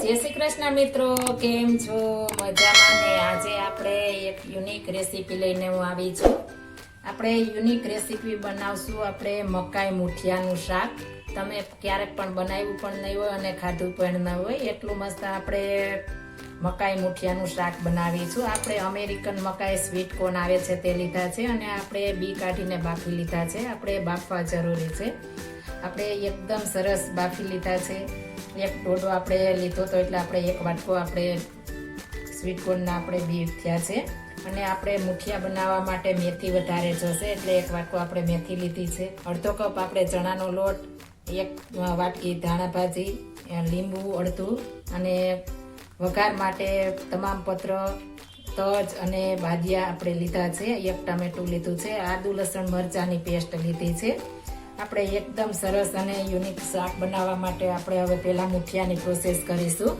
જય શ્રી કૃષ્ણ મિત્રો, કેમ છો? મજામાં ને? આજે આપણે એક યુનિક રેસીપી લઈને હું આવી છું. આપણે યુનિક રેસીપી બનાવશું આપણે મકાઈ મુઠિયાનું શાક. તમે ક્યારેક પણ બનાવ્યું પણ નહીં હોય અને ખાધું પણ ન હોય એટલું મસ્ત આપણે મકાઈ મુઠિયાનું શાક બનાવીશું. આપણે અમેરિકન મકાઈ સ્વીટ કોર્ન આવે છે તે લીધા છે અને આપણે બી કાઢીને બાફી લીધા છે. આપણે બાફવા જરૂરી છે. આપણે એકદમ સરસ બાફી લીધા છે. એક ડોડો આપણે લીધો તો એટલે આપણે એક વાટકો આપણે સ્વીટ કોર્નના આપણે બી થયા છે. અને આપણે મુઠિયા બનાવવા માટે મેથી વધારે જોશે એટલે એક વાટકો આપણે મેથી લીધી છે. અડધો કપ આપણે ચણાનો લોટ, એક વાટકી ધાણા ભાજી, લીંબુ અડધું, અને વઘાર માટે તમામ પત્ર, તજ અને બાદિયા આપણે લીધા છે. એક ટામેટું લીધું છે. આદુ લસણ મરચાંની પેસ્ટ લીધી છે. આપણે એકદમ સરસ અને યુનિક શાક બનાવવા માટે આપણે હવે પહેલા મુઠિયાની પ્રોસેસ કરીશું.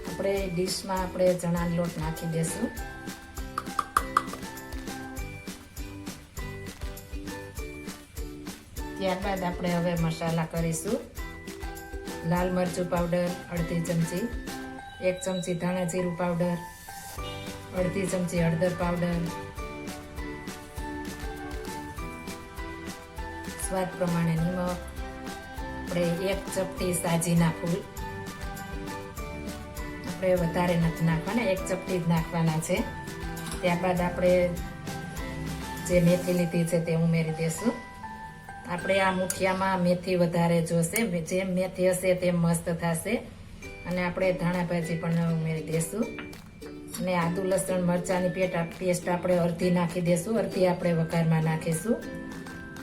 આપણે ડીશમાં આપણે ચણાનો લોટ નાખી દેશું. ત્યારબાદ આપણે હવે મસાલા કરીશું. લાલ મરચું પાવડર અડધી ચમચી, 1 ચમચી ધાણા જીરું પાવડર, અડધી ચમચી હળદર પાવડર, સ્વાદ પ્રમાણે નિમક, આપણે 1 ચપટી સાજીના ફૂલ, આપણે વધારે નથી નાખવાના, 1 ચપટી જ નાખવાના છે. ત્યારબાદ આપણે જે મેથી લીધી છે તે ઉમેરી દેશું. આપણે આ મુઠિયામાં મેથી વધારે જોશે, જેમ મેથી હશે તેમ મસ્ત થશે. અને આપણે ધાણા ભાજી પણ ઉમેરી દેશું. અને આદુ લસણ મરચાંની પેસ્ટ આપણે અડધી નાખી દેશું, અડધી આપણે વઘારમાં નાખીશું.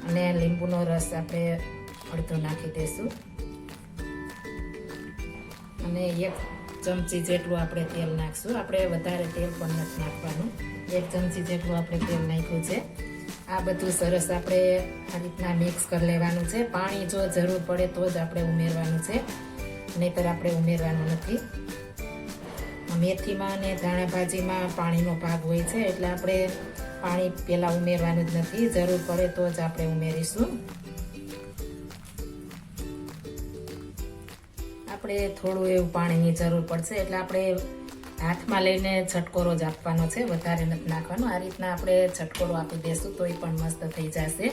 અને લીંબુનો રસ આપણે અડધો નાખી દેશું. અને 1 ચમચી જેટલું આપણે તેલ નાખશું. આપણે વધારે તેલ પણ નથી નાખવાનું, 1 ચમચી જેટલું આપણે તેલ નાખ્યું છે. આ બધું સરસ આપણે આ રીતના મિક્સ કરી લેવાનું છે. પાણી જો જરૂર પડે તો જ આપણે ઉમેરવાનું છે, નહીંતર આપણે ઉમેરવાનું નથી. મેથીમાં અને ધાણા ભાજીમાં પાણીનો ભાગ હોય છે એટલે આપણે પાણી પહેલાં ઉમેરવાનું જ નથી. જરૂર પડે તો જ આપણે ઉમેરીશું. આપણે થોડું એવું પાણીની જરૂર પડશે એટલે આપણે હાથમાં લઈને છટકોરો જ આપવાનો છે, વધારે નથી નાખવાનો. આ રીતના આપણે છટકોરો આપી દઈશું તો એ પણ મસ્ત થઈ જશે.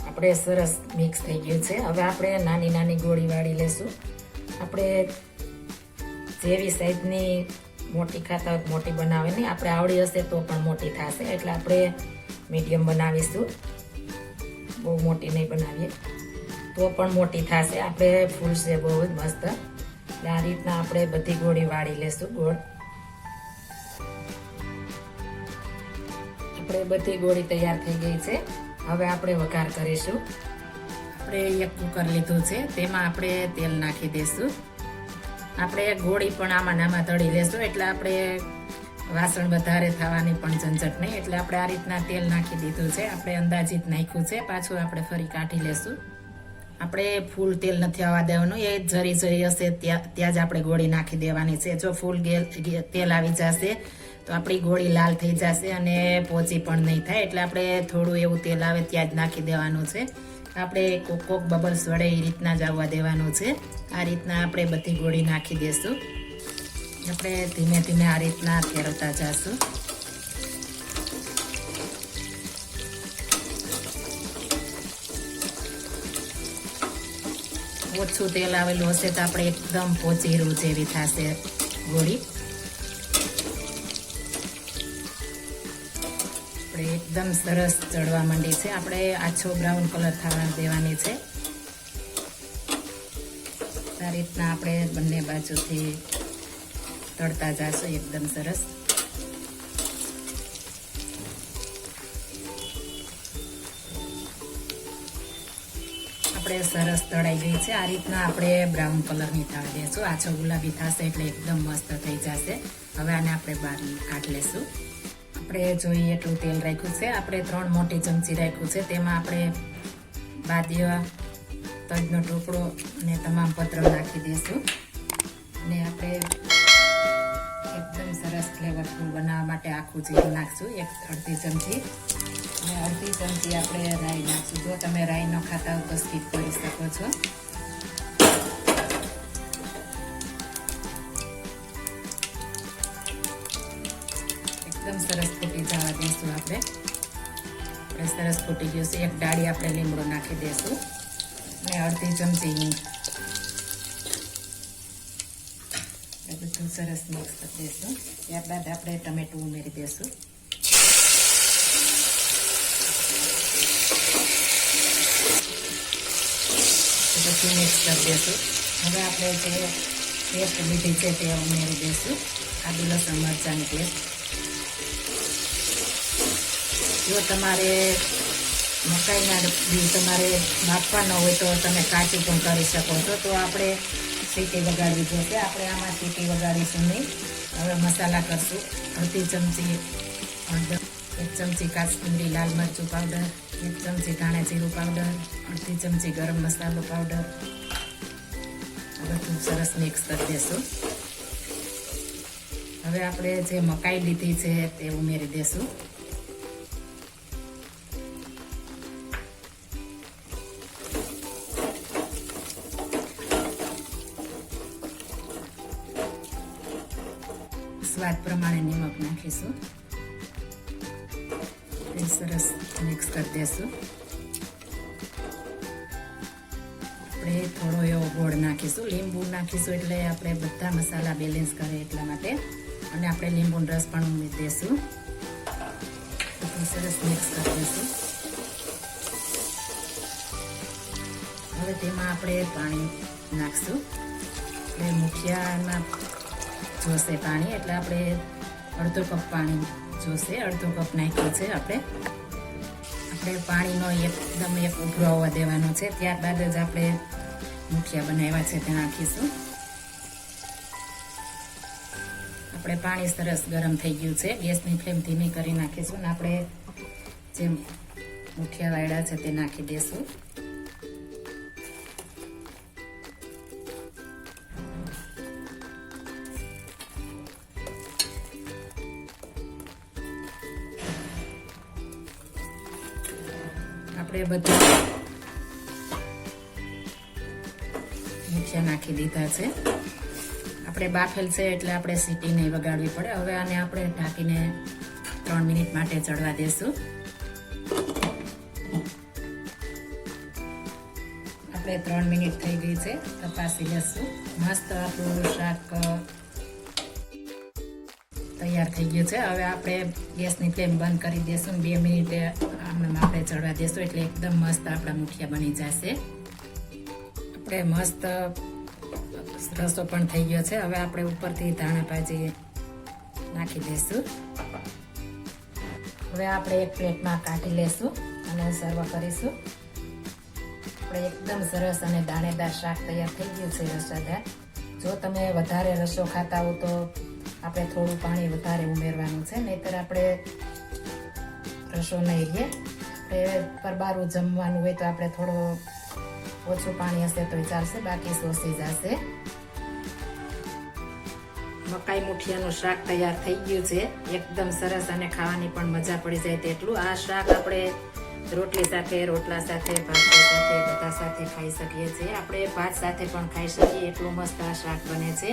આપણે સરસ મિક્સ થઈ ગયું છે. હવે આપણે નાની નાની ગોળી વાળી લેશું. આપણે જેવી સાઈઝની મોટી ખાતા હોય મોટી બનાવવાની, આપણે આવડી હશે તો પણ મોટી થશે એટલે આપણે મીડિયમ બનાવીશું. બહુ મોટી નહીં બનાવીએ તો પણ મોટી થશે. આપણે ફૂલશે બહુ જ મસ્ત. આ રીતના આપણે બધી ગોળી વાળી લેશું. ગોળ આપણે બધી ગોળી તૈયાર થઈ ગઈ છે. હવે આપણે વઘાર કરીશું. આપણે એક કુકર લીધું છે, તેમાં આપણે તેલ નાખી દઈશું. આપણે ગોળી પણ આમાં તળી લેશું એટલે આપણે વાસણ વધારે થવાની પણ ઝંઝટ નહીં. એટલે આપણે આ રીતના તેલ નાખી દીધું છે. આપણે અંદાજિત નાખ્યું છે, પાછું આપણે ફરી કાઢી લેશું. આપણે ફૂલ તેલ નથી આવવા દેવાનું, એ જરી હશે ત્યાં જ આપણે ગોળી નાખી દેવાની છે. જો ફૂલ તેલ આવી જશે તો આપણી ગોળી લાલ થઈ જશે અને પોચી પણ નહીં થાય. એટલે આપણે થોડું એવું તેલ આવે ત્યાં જ નાખી દેવાનું છે. આપણે કોક બબલ્સ વડે એ રીતના જ આવવા દેવાનું છે. આ રીતના આપણે બધી ગોળી નાખી દઈશું. આપણે ધીમે ધીમે આ રીતના ફેરવતા જઈશું. ઓછું તેલ આવેલું હશે તો આપણે એકદમ પોચી રૂ જેવી થશે ગોળી. આપણે એકદમ સરસ ચડવા માંડી છે. આપણે આછો બ્રાઉન કલર થવા દેવાની છે. આ રીતના આપણે બંને બાજુથી તળતા જઈશું એકદમ સરસ. આપણે સરસ તળાઈ ગઈ છે. આ રીતના આપણે બ્રાઉન કલરની તળી દઈશું. આછો ગુલાબી થશે એટલે એકદમ મસ્ત થઈ જશે. હવે આને આપણે બહાર કાઢી લેશું. આપણે જોઈએ એટલું તેલ રાખ્યું છે. આપણે 3 મોટી ચમચી રાખ્યું છે. તેમાં આપણે બાદિયા, તજનો ટુકડો અને તમામ પત્ર નાખી દઈશું. અને આપણે એકદમ સરસ ફ્લેવરફુલ બનાવવા માટે આખું જીરું નાખશું, 1 અડધી ચમચી. અને અડધી ચમચી આપણે રાઈ નાખશું. જો તમે રાઈ ન ખાતા હો તો સ્કીપ કરી શકો છો. એકદમ સરસ ફૂટી જવા દઈશું આપણે. સરસ ફૂટી ગયું છે. એક ડાળી આપણે લીમડો નાખી દઈશું અને અડધી ચમચી હિંગ. બધું સરસ મિક્સ કરી દઈશું. ત્યારબાદ આપણે ટમેટું ઉમેરી દઈશું. પછી મિક્સ કરી દઈશું. હવે આપણે જે પેસ્ટ લીધી છે તે ઉમેરી દઈશું. આદુ લસણ મરચાંની પેસ્ટ. જો તમારે મકાઈના બી તમારે બાફવા ન હોય તો તમે કાચી પણ કરી શકો છો. તો આપણે સીટી વગાડવી જોશે. આપણે આમાં સીટી વગાડીશું નહીં. હવે મસાલા કરશું. અડધી ચમચી હળદર, 1 ચમચી કાશ્મીરી લાલ મરચું પાવડર, 1 ચમચી ધાણા જીરું પાવડર, અડધી ચમચી ગરમ મસાલો પાવડર. બધું સરસ મિક્સ કરી દઈશું. હવે આપણે જે મકાઈ લીધી છે તે ઉમેરી દઈશું. સ્વાદ પ્રમાણે નમક નાખીશું. એ સરસ મિક્સ કરી દઈશું. આપણે થોડો એવો ગોળ નાખીશું. લીંબુ નાખીશું એટલે આપણે બધા મસાલા બેલેન્સ કરે એટલા માટે. અને આપણે લીંબુનો રસ પણ ઉમેરી દઈશું. સરસ મિક્સ કરી દઈશું. હવે તેમાં આપણે પાણી નાખશું. આપણે મુઠિયામાં જોશે પાણી એટલે આપણે અડધો કપ પાણી જોશે. અડધો કપ નાખ્યું છે આપણે. પાણીનો એકદમ એક ઉભરો આવવા દેવાનો છે. ત્યારબાદ જ આપણે મુઠિયા બનાવ્યા છે તે નાખીશું. આપણે પાણી સરસ ગરમ થઈ ગયું છે. ગેસની ફ્લેમ ધીમી કરી નાખીશું અને આપણે જે મુઠિયા વાળ્યા છે તે નાખી દઈશું. આપણે બધા મુઠિયા નાખી દીધા છે. આપણે બાફેલ છે એટલે આપણે સીટી નહીં વગાડવી પડે. હવે આને આપણે ઢાંકીને 3 મિનિટ માટે ચડવા દઈશું. આપણે 3 મિનિટ થઈ ગઈ છે. તપાસી લેશું. મસ્ત આપણું શાક તૈયાર થઈ ગયું છે. હવે આપણે ગેસની ફ્લેમ બંધ કરી દઈશું. 2 મિનિટે આપણે ચડવા દઈશું એટલે એકદમ મસ્ત આપણા મુઠિયા બની જશે. આપણે મસ્ત રસો પણ થઈ ગયો છે. હવે આપણે ઉપરથી ધાણા ભાજી નાખી દઈશું. હવે આપણે એક પ્લેટમાં કાઢી લેશું અને સર્વ કરીશું. આપણે એકદમ સરસ અને દાણેદાર શાક તૈયાર થઈ ગયું છે રસાદાર. જો તમે વધારે રસો ખાતા હો તો આપણે થોડું પાણી વધારે ઉમેરવાનું છે, નહીતર આપણે રસો નહીં રહે. આપણે પરબારું જમવાનું હોય તો આપણે થોડો ઓછું પાણી હશે તો ચાલશે, બાકી શોષી જશે. મકાઈ મુઠિયાનું શાક તૈયાર થઈ ગયું છે. એકદમ સરસ અને ખાવાની પણ મજા પડી જાય તેટલું. આ શાક આપણે રોટલી સાથે, રોટલા સાથે, ભાખરી સાથે, બધા સાથે ખાઈ શકીએ છીએ. આપણે ભાત સાથે પણ ખાઈ શકીએ એટલું મસ્ત આ શાક બને છે.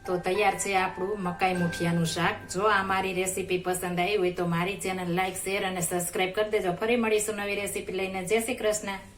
તો તૈયાર છે આપણું મકાઈ મુઠિયાનું શાક. જો આ મારી રેસીપી પસંદ આવી હોય તો મારી ચેનલ લાઈક, શેર અને સબસ્ક્રાઈબ કરી દેજો. ફરી મળીશું નવી રેસીપી લઈને. જય શ્રી કૃષ્ણ.